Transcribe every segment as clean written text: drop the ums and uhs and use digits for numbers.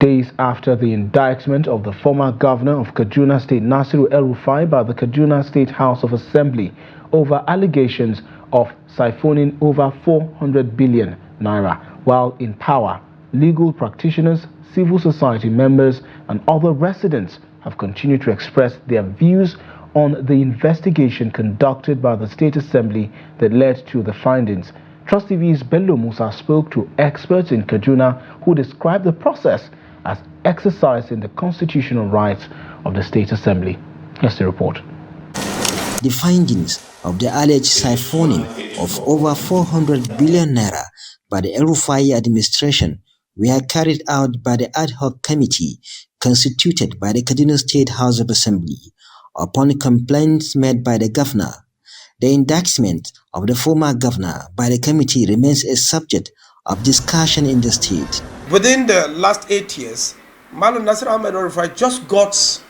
Days after the indictment of the former governor of Kaduna State, Nasiru Elrufa'i, by the Kaduna State House of Assembly over allegations of siphoning over 400 billion naira while in power, legal practitioners, civil society members and other residents have continued to express their views on the investigation conducted by the State Assembly that led to the findings. Trust TV's Bello Musa spoke to experts in Kaduna who described the process as exercising the constitutional rights of the State Assembly. Here's the report. The findings of the alleged siphoning of over 400 billion naira by the El-Rufai administration were carried out by the ad hoc committee constituted by the Kaduna State House of Assembly upon complaints made by the governor. The indictment of the former governor by the committee remains a subject of discussion in the state. Within the last 8 years, Nasiru Elrufa'i just got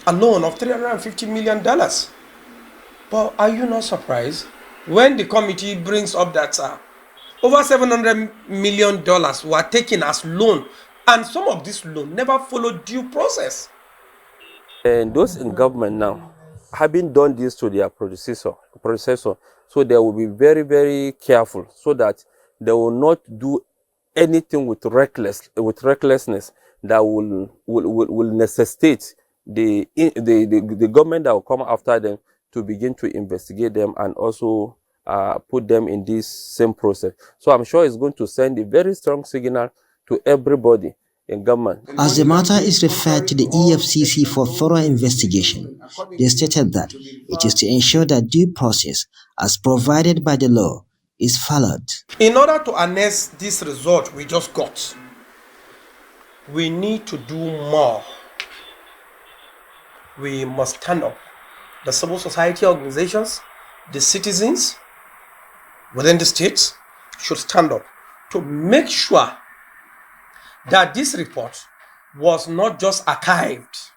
a loan of $350 million. But are you not surprised when the committee brings up that over $700 million were taken as loan, and some of this loan never followed due process? And those in government now, having done this to their predecessor, so they will be very, very careful so that they will not do anything with recklessness that will necessitate the government that will come after them to begin to investigate them and also put them in this same process. So I'm sure it's going to send a very strong signal to everybody in government. As the matter is referred to the EFCC for thorough investigation, they stated that it is to ensure that due process, as provided by the law, is followed. In order to harness this result we just got, we need to do more. We must stand up. The civil society organizations, the citizens within the states should stand up to make sure that this report was not just archived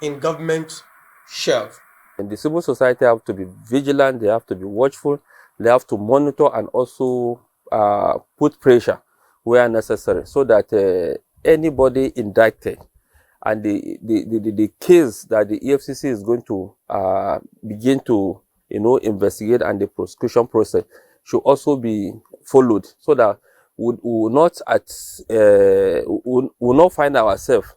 in government shelf. And the civil society have to be vigilant, they have to be watchful, they have to monitor and also put pressure where necessary so that anybody indicted and the case that the EFCC is going to begin to investigate and the prosecution process should also be followed so that we will not find ourselves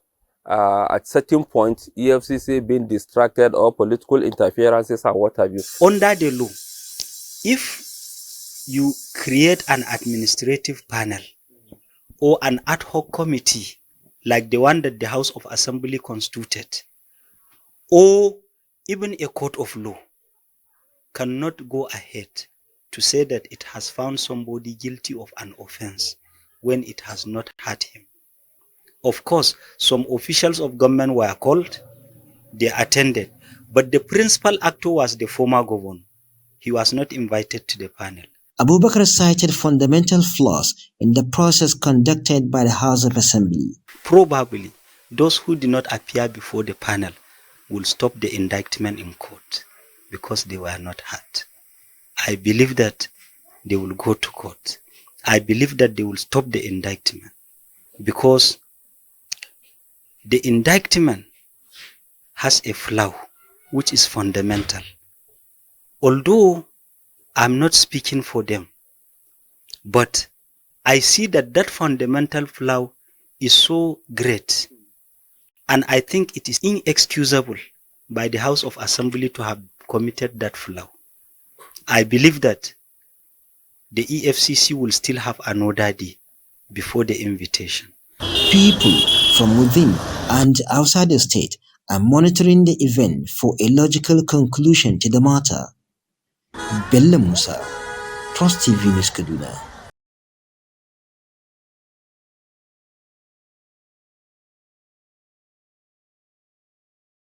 at certain point EFCC being distracted or political interferences and what have you. Under the law, if you create an administrative panel or an ad hoc committee like the one that the House of Assembly constituted, or even a court of law cannot go ahead to say that it has found somebody guilty of an offense when it has not had him. Of course, some officials of government were called, they attended, but the principal actor was the former governor. He was not invited to the panel. Abubakar cited fundamental flaws in the process conducted by the House of Assembly. Probably, those who did not appear before the panel will stop the indictment in court because they were not heard. I believe that they will go to court. I believe that they will stop the indictment because the indictment has a flaw which is fundamental. Although I'm not speaking for them, but I see that that fundamental flaw is so great, and I think it is inexcusable by the House of Assembly to have committed that flaw. I believe that the EFCC will still have another day before the invitation. People from within and outside the state are monitoring the event for a logical conclusion to the matter. Bello Musa, Trust TV News Kaduna.